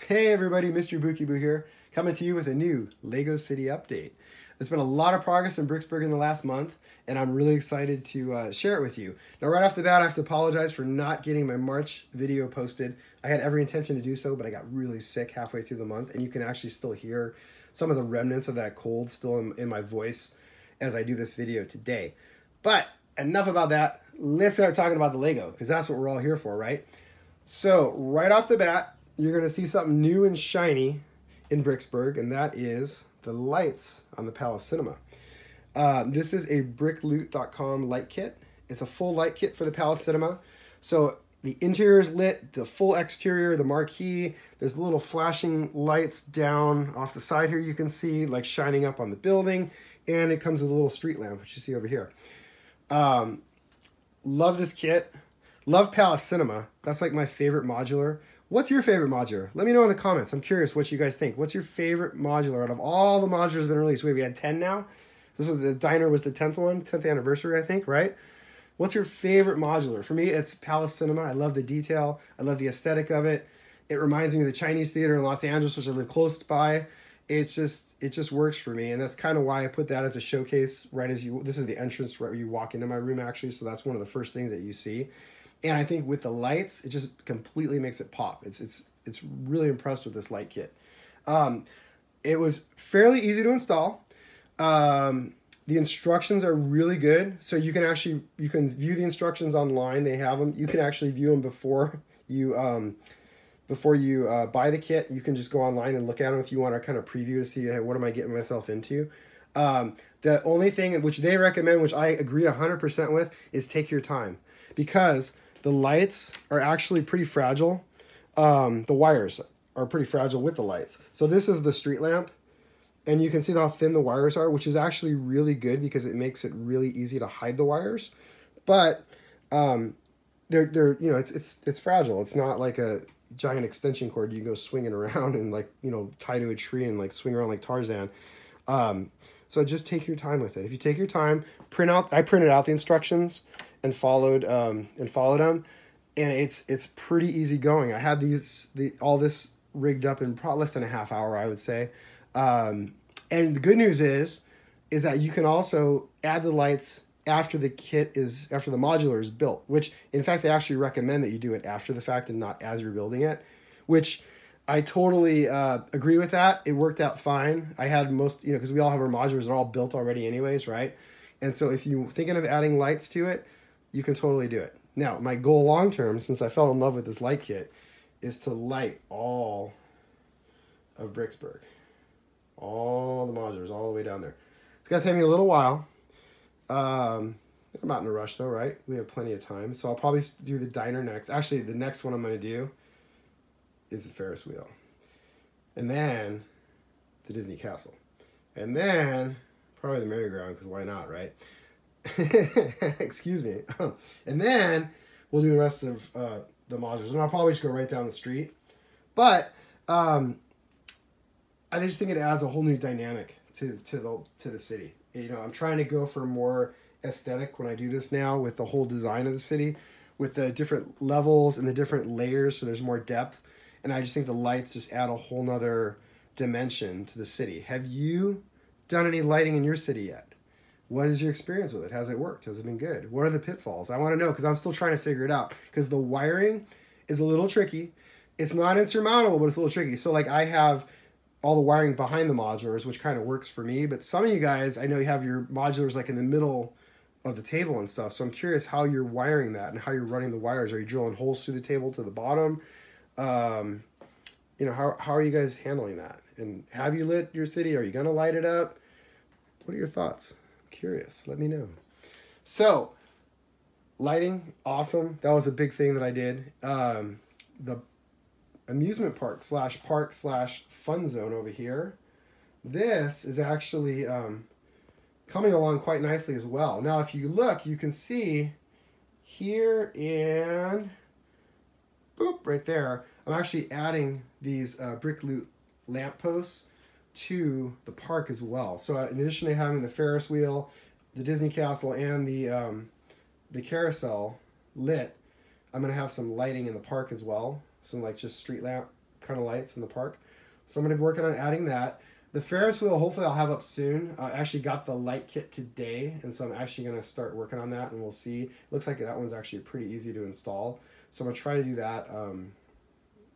Hey everybody, Mr. Bookie Boo here, coming to you with a new LEGO City update. There's been a lot of progress in Bricksburg in the last month, and I'm really excited to share it with you. Now right off the bat, I have to apologize for not getting my March video posted. I had every intention to do so, but I got really sick halfway through the month, and you can actually still hear some of the remnants of that cold still in my voice as I do this video today. But enough about that. Let's start talking about the LEGO, because that's what we're all here for, right? So right off the bat, you're going to see something new and shiny in Bricksburg, and that is the lights on the Palace Cinema. This is a brickloot.com light kit. It's a full light kit for the Palace Cinema. So the interior is lit, the full exterior, the marquee. There's little flashing lights down off the side here you can see, like shining up on the building. And it comes with a little street lamp, which you see over here. Love this kit. Love Palace Cinema. That's like my favorite modular. What's your favorite modular? Let me know in the comments. I'm curious what you guys think. What's your favorite modular out of all the modulars that have been released? Wait, we had 10 now? This was the diner was the 10th one, 10th anniversary, I think, right? What's your favorite modular? For me, it's Palace Cinema. I love the detail. I love the aesthetic of it. It reminds me of the Chinese theater in Los Angeles, which I live close by. It just works for me, and that's kind of why I put that as a showcase right as you. This is the entrance right where you walk into my room, actually, so that's one of the first things that you see. And I think with the lights, it just completely makes it pop. It's really impressed with this light kit. It was fairly easy to install. The instructions are really good, so you can view the instructions online. They have them. You can actually view them before you buy the kit. You can just go online and look at them if you want to kind of preview to see, hey, what am I getting myself into. The only thing which they recommend, which I agree 100% with, is take your time, because the lights are actually pretty fragile. The wires are pretty fragile with the lights. So this is the street lamp, and you can see how thin the wires are, which is actually really good because it makes it really easy to hide the wires. But they're you know, it's fragile. It's not like a giant extension cord you go swinging around and, like, you know, tie to a tree and like swing around like Tarzan. So just take your time with it. If you take your time, I printed out the instructions and followed them, and it's pretty easy going. I had all this rigged up in probably less than a half hour, I would say. And the good news is that you can also add the lights after the modular is built, which in fact they actually recommend that you do it after the fact and not as you're building it, which I totally agree with that. It worked out fine. I had most, because we all have our modulars, they're all built already anyways, right? And so if you're thinking of adding lights to it, you can totally do it. Now, my goal long term, since I fell in love with this light kit, is to light all of Bricksburg. All the modulars, all the way down there. It's going to take me a little while. I'm not in a rush though, right? We have plenty of time. So I'll probably do the diner next. Actually, the next one I'm going to do is the Ferris wheel. And then the Disney Castle. And then probably the merry-go-round, because why not, right? Excuse me. And then we'll do the rest of the modules. And I'll probably just go right down the street. But I just think it adds a whole new dynamic to the city. I'm trying to go for more aesthetic when I do this now with the whole design of the city, with the different levels and the different layers, so there's more depth. And I just think the lights just add a whole nother dimension to the city. Have you done any lighting in your city yet? What is your experience with it? Has it worked? Has it been good? What are the pitfalls? I want to know, because I'm still trying to figure it out, because the wiring is a little tricky. It's not insurmountable, but it's a little tricky. So like I have all the wiring behind the modulars, which kind of works for me, but some of you guys, I know you have your modulars like in the middle of the table and stuff. So I'm curious how you're wiring that and how you're running the wires. Are you drilling holes through the table to the bottom? How are you guys handling that? And have you lit your city? Are you going to light it up? What are your thoughts? I'm curious. Let me know. So lighting, awesome. That was a big thing that I did. The amusement park / fun zone over here. This is actually coming along quite nicely as well. Now, if you look, you can see here and boop, right there, I'm actually adding these Brickloot lampposts to the park as well. So in addition to having the Ferris wheel, the Disney Castle, and the carousel lit, I'm going to have some lighting in the park as well. Some like just street lamp kind of lights in the park. So I'm going to be working on adding that. The Ferris wheel, hopefully I'll have up soon. I actually got the light kit today, and so I'm actually going to start working on that, and we'll see. It looks like that one's actually pretty easy to install. So I'm going to try to do that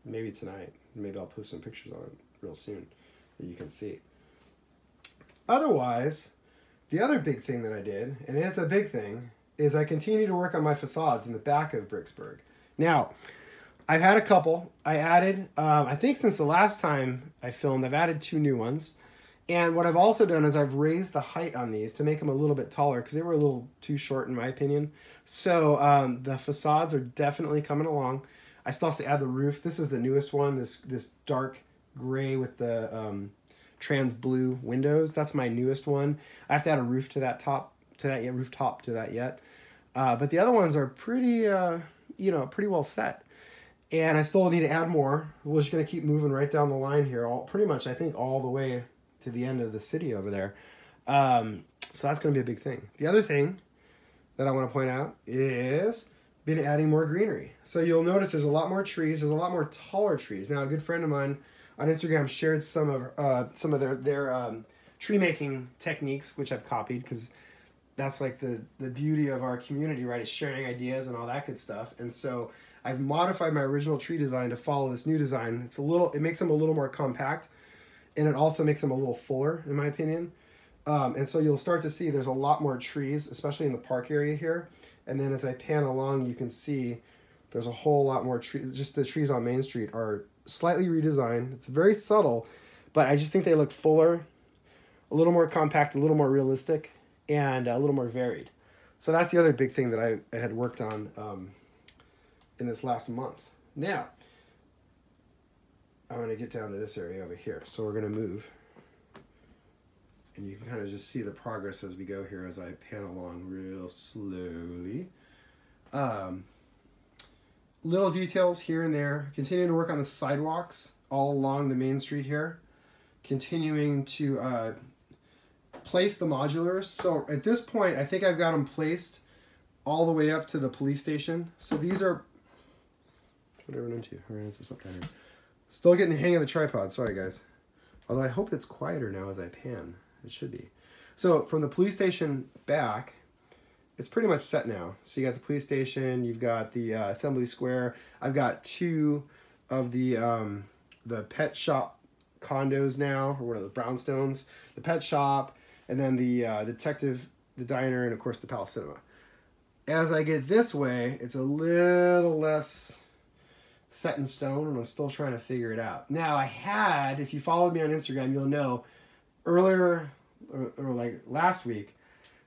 maybe tonight. Maybe I'll post some pictures on it real soon that you can see. Otherwise, the other big thing that I did, and it's a big thing, is I continue to work on my facades in the back of Bricksburg. Now, I've had a couple. I added, I think since the last time I filmed, I've added 2 new ones. And what I've also done is I've raised the height on these to make them a little bit taller because they were a little too short in my opinion. So the facades are definitely coming along. I still have to add the roof. This is the newest one, this dark gray with the trans blue windows. That's my newest one. I have to add a roof to that rooftop to that yet. But the other ones are pretty, pretty well set. And I still need to add more. We're just going to keep moving right down the line here, pretty much, I think, all the way to the end of the city over there. So that's going to be a big thing. The other thing that I want to point out is been adding more greenery. So you'll notice there's a lot more trees. There's a lot more taller trees. Now, a good friend of mine on Instagram shared some of their tree making techniques, which I've copied because that's like the beauty of our community, right? Is sharing ideas and all that good stuff. And so I've modified my original tree design to follow this new design. It makes them a little more compact, and it also makes them a little fuller, in my opinion. And so you'll start to see there's a lot more trees, especially in the park area here. And then as I pan along, you can see there's a whole lot more trees. Just the trees on Main Street are slightly redesigned. It's very subtle, but I just think they look fuller, a little more compact, a little more realistic, and a little more varied. So that's the other big thing that I had worked on in this last month. Now, I'm going to get down to this area over here. So we're going to move. And you can kind of just see the progress as we go here as I pan along real slowly. Little details here and there. Continuing to work on the sidewalks all along the main street here. Continuing to place the modulars. So at this point, I think I've got them placed all the way up to the police station. So these are... What did I run into? I ran into something down here. Still getting the hang of the tripod. Sorry, guys. Although I hope it's quieter now as I pan. It should be. So from the police station back, it's pretty much set now. So you got the police station. You've got the Assembly Square. I've got 2 of the pet shop condos now, or what are those, brownstones. The pet shop, and then the detective, the diner, and of course the Palace Cinema. As I get this way, it's a little less set in stone, and I'm still trying to figure it out. Now, I had, if you followed me on Instagram, you'll know, earlier, or like last week,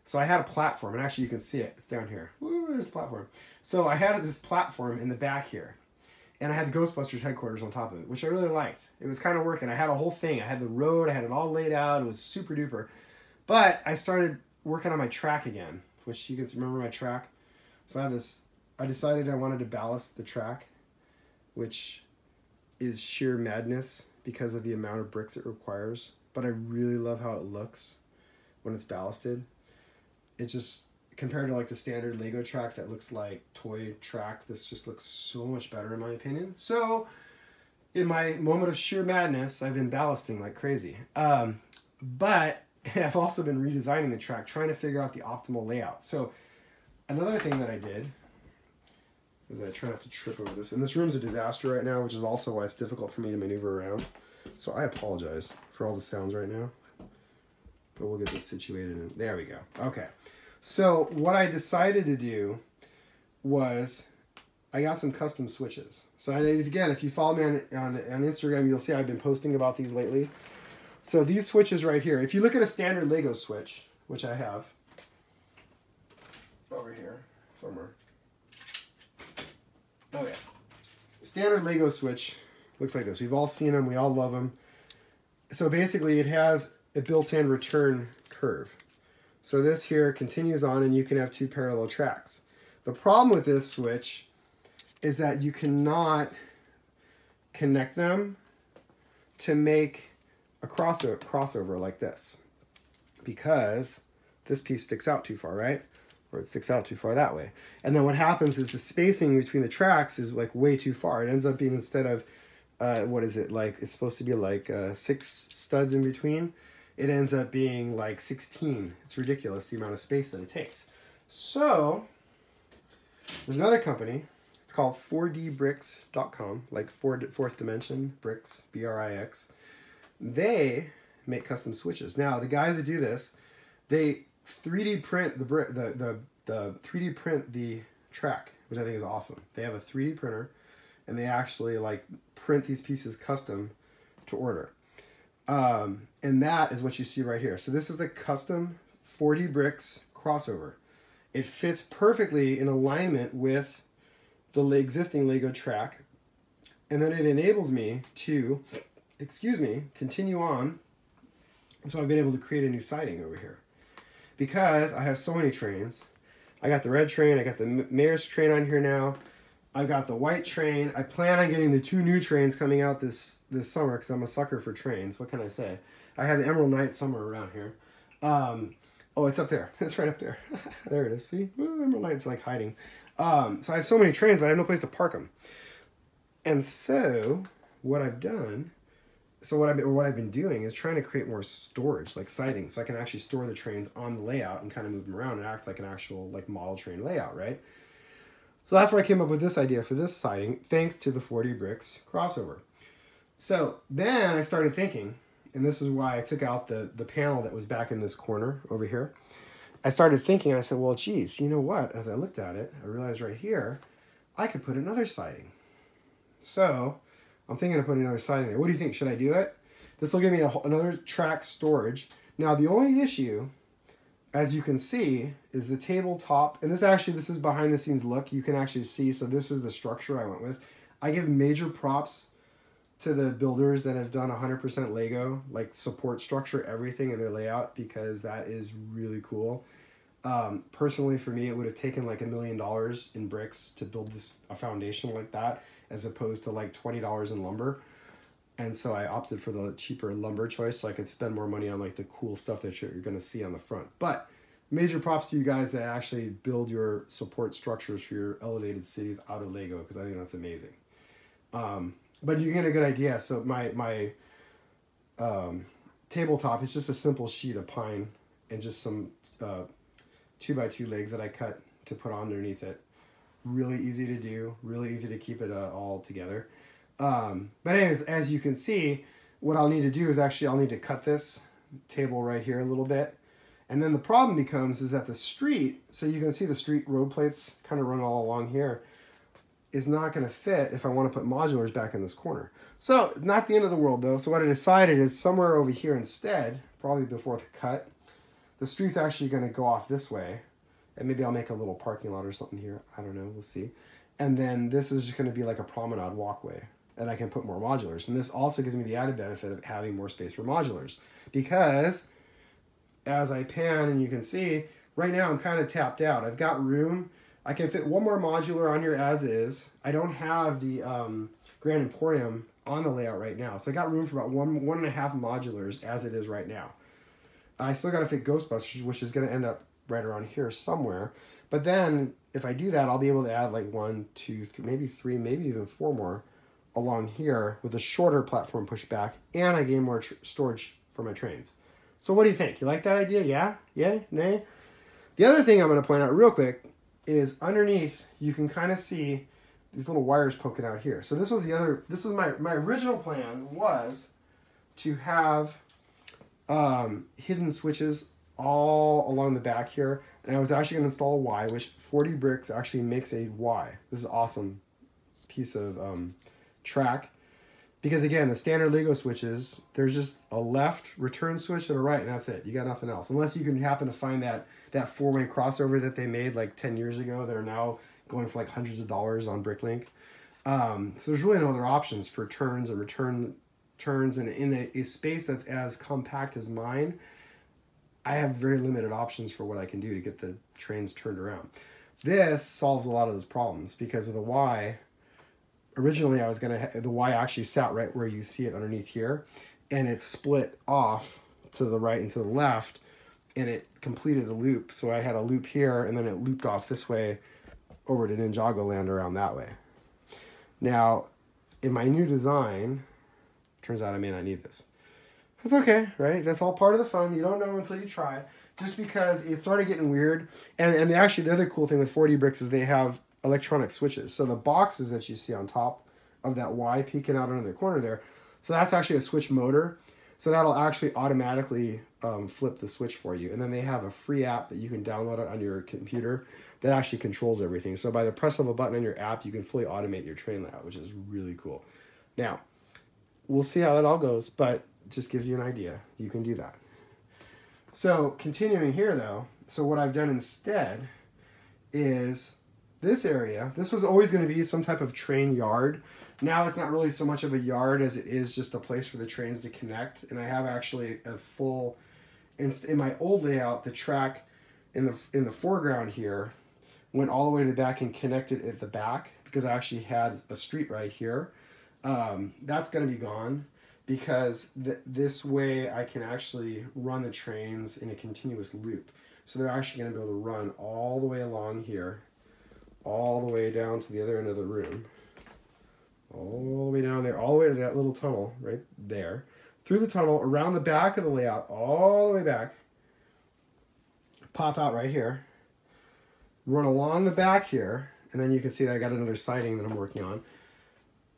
so I had a platform, and actually you can see it. It's down here. Woo, there's the platform. So I had this platform in the back here, and I had the Ghostbusters headquarters on top of it, which I really liked. It was kind of working. I had a whole thing. I had the road. I had it all laid out. It was super duper. But I started working on my track again, which you can remember my track. So I have this, I decided I wanted to ballast the track, which is sheer madness because of the amount of bricks it requires. But I really love how it looks when it's ballasted. It just, compared to like the standard Lego track that looks like toy track, this just looks so much better in my opinion. So in my moment of sheer madness, I've been ballasting like crazy. But I've also been redesigning the track, trying to figure out the optimal layout. So another thing that I did is I try not to trip over this. And this room's a disaster right now, which is also why it's difficult for me to maneuver around. So I apologize for all the sounds right now. But we'll get this situated. And there we go. Okay. So what I decided to do was I got some custom switches. So again, if you follow me on Instagram, you'll see I've been posting about these lately. So these switches right here, if you look at a standard Lego switch, which I have over here somewhere. Oh yeah. Standard Lego switch looks like this. We've all seen them. We all love them. So basically it has a built-in return curve. So this here continues on and you can have two parallel tracks. The problem with this switch is that you cannot connect them to make a crossover like this, because this piece sticks out too far, right? Or it sticks out too far that way. And then what happens is the spacing between the tracks is like way too far. It ends up being, instead of what is it, like, it's supposed to be like 6 studs in between. It ends up being like 16. It's ridiculous the amount of space that it takes. So there's another company. It's called 4dbricks.com, like fourth dimension bricks, BRIX. They make custom switches. Now the guys that do this, they 3D print the 3D print the track, which I think is awesome. They have a 3D printer, and they actually like print these pieces custom to order. And that is what you see right here. So this is a custom 4D bricks crossover. It fits perfectly in alignment with the existing Lego track. And then it enables me to, continue on. And so I've been able to create a new siding over here. Because I have so many trains. I got the red train, I got the mayor's train on here now. I've got the white train. I plan on getting the 2 new trains coming out this summer because I'm a sucker for trains. What can I say? I have the Emerald Knight somewhere around here. Oh, it's up there. It's right up there. There it is. See? Ooh, Emerald Knight's like hiding. So I have so many trains, but I have no place to park them. And so what I've done, what I've been doing is trying to create more storage, like siding, so I can actually store the trains on the layout and kind of move them around and act like an actual like model train layout, right? So that's where I came up with this idea for this siding, thanks to the 4D bricks crossover. So then I started thinking, and this is why I took out the panel that was back in this corner over here. I started thinking, and I said, well, geez, you know what? As I looked at it, I realized right here, I could put another siding. So I'm thinking of putting another siding there. What do you think? Should I do it? This will give me another track storage. Now, the only issue, as you can see, is the tabletop. And this is behind the scenes look. You can actually see. So this is the structure I went with. I give major props to the builders that have done 100% Lego, like support structure, everything in their layout, because that is really cool. Personally, for me, it would have taken like $1 million in bricks to build a foundation like that, as opposed to like $20 in lumber. And so I opted for the cheaper lumber choice so I could spend more money on like the cool stuff that you're going to see on the front. But major props to you guys that actually build your support structures for your elevated cities out of Lego, because I think that's amazing. But you get a good idea. So my tabletop is just a simple sheet of pine and just some 2x2 legs that I cut to put on underneath it. Really easy to do, really easy to keep it all together. But anyways, as you can see, what I'll need to do is I'll need to cut this table right here a little bit. And then the problem becomes is that the street, so you can see the street road plates kind of run all along here, is not going to fit if I want to put modulars back in this corner. So not the end of the world though. So what I decided is somewhere over here instead, probably before the cut, the street's actually going to go off this way. And maybe I'll make a little parking lot or something here. I don't know. We'll see. And then this is just going to be like a promenade walkway. And I can put more modulars. And this also gives me the added benefit of having more space for modulars. Because as I pan, and you can see, right now I'm kind of tapped out. I've got room. I can fit one more modular on here as is. I don't have the Grand Emporium on the layout right now. So I got room for about one and a half modulars as it is right now. I still got to fit Ghostbusters, which is going to end up right around here somewhere. But then if I do that, I'll be able to add like 1, 2, 3, maybe 3, maybe even 4 more along here with a shorter platform pushback, and I gain more storage for my trains. So what do you think? You like that idea? Yeah? Yay? Nay? The other thing I'm going to point out real quick is underneath, you can kind of see these little wires poking out here. So this was my original plan was to have hidden switches all along the back here. And I was actually going to install a Y, which 4D Bricks actually makes a Y. This is an awesome piece of track. Because again, the standard Lego switches, there's just a left return switch and a right, and that's it. You got nothing else. Unless you can happen to find that 4-way crossover that they made like 10 years ago that are now going for like hundreds of dollars on Bricklink. So there's really no other options for turns and return turns. And in a space that's as compact as mine, I have very limited options for what I can do to get the trains turned around. This solves a lot of those problems because with a Y, originally I was going to, the Y actually sat right where you see it underneath here, and it split off to the right and to the left, and it completed the loop. So I had a loop here, and then it looped off this way over to Ninjago Land around that way. Now, in my new design, turns out I may not need this. That's okay, right? That's all part of the fun. You don't know until you try. Just because it started getting weird. And actually, the other cool thing with 4D bricks is they have electronic switches. So the boxes that you see on top of that Y peeking out under the corner there, so that's actually a switch motor. So that'll actually automatically flip the switch for you. And then they have a free app that you can download it on your computer that actually controls everything. So by the press of a button on your app, you can fully automate your train layout, which is really cool. Now, we'll see how that all goes, but just gives you an idea. You can do that. So continuing here though, so what I've done instead is this area. This was always going to be some type of train yard. Now it's not really so much of a yard as it is just a place for the trains to connect. And I have actually a full, in my old layout, the track in the foreground here went all the way to the back and connected at the back because I actually had a street right here. That's going to be gone because this way I can actually run the trains in a continuous loop. So they're actually going to be able to run all the way along here, all the way down to the other end of the room, all the way down there, all the way to that little tunnel right there, through the tunnel, around the back of the layout, all the way back, pop out right here, run along the back here, and then you can see that I got another siding that I'm working on.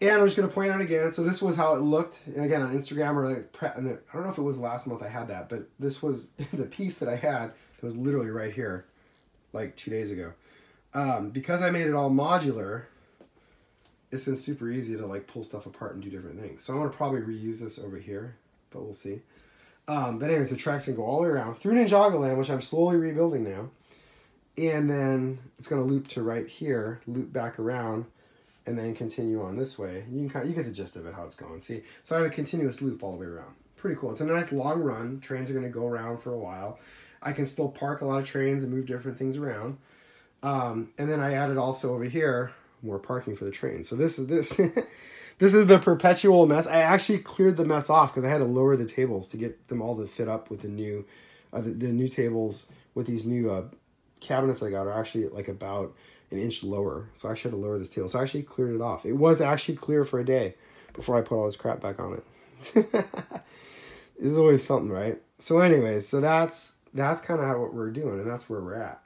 And I'm just going to point out again, so this was how it looked, and again on Instagram, or like, I don't know if it was last month I had that, but this was the piece that I had that was literally right here, like 2 days ago. Because I made it all modular, it's been super easy to like pull stuff apart and do different things. So I'm going to probably reuse this over here, but we'll see. But anyways, the track's going to go all the way around through Ninjago Land, which I'm slowly rebuilding now. And then it's going to loop to right here, loop back around, and then continue on this way. You get the gist of it, how it's going. See, so I have a continuous loop all the way around. Pretty cool. It's a nice long run. Trains are going to go around for a while. I can still park a lot of trains and move different things around. And then I added also over here more parking for the trains. So this is this is the perpetual mess. I actually cleared the mess off because I had to lower the tables to get them all to fit up with the new new tables with these new cabinets I got are actually like about an inch lower. So I actually had to lower this table. So I actually cleared it off. It was actually clear for a day before I put all this crap back on it. It's always something, right? So anyways, so that's kind of what we're doing, and that's where we're at.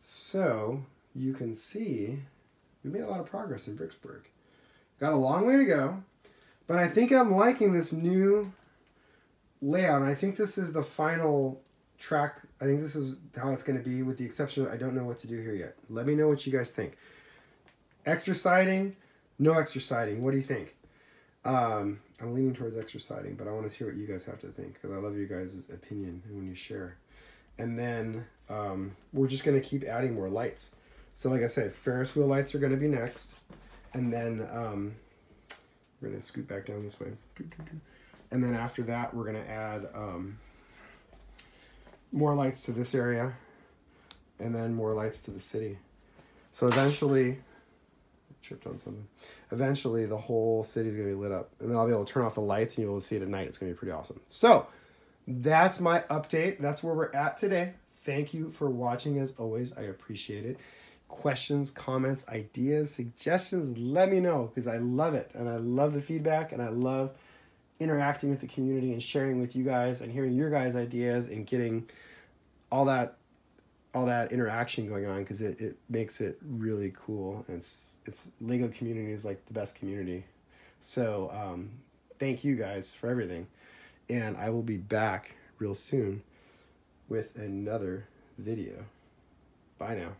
So you can see we made a lot of progress in Bricksburg. Got a long way to go, but I think I'm liking this new layout, and I think this is the final track. I think this is how it's going to be, with the exception of I don't know what to do here yet. Let me know what you guys think. Extra siding, no extra siding. What do you think? I'm leaning towards extra siding, but I want to hear what you guys have to think because I love you guys' opinion when you share. And then we're just going to keep adding more lights. So like I said, Ferris wheel lights are going to be next. And then we're going to scoot back down this way. And then after that, we're going to add more lights to this area. And then more lights to the city. So eventually, tripped on something. Eventually, the whole city is going to be lit up. And then I'll be able to turn off the lights and you'll be able to see it at night. It's going to be pretty awesome. So that's my update. That's where we're at today. Thank you for watching as always. I appreciate it. Questions, comments, ideas, suggestions, let me know because I love it. And I love the feedback and I love interacting with the community and sharing with you guys and hearing your guys' ideas and getting all that interaction going on because it makes it really cool. And it's Lego community is like the best community. So thank you guys for everything. And I will be back real soon with another video. Bye now.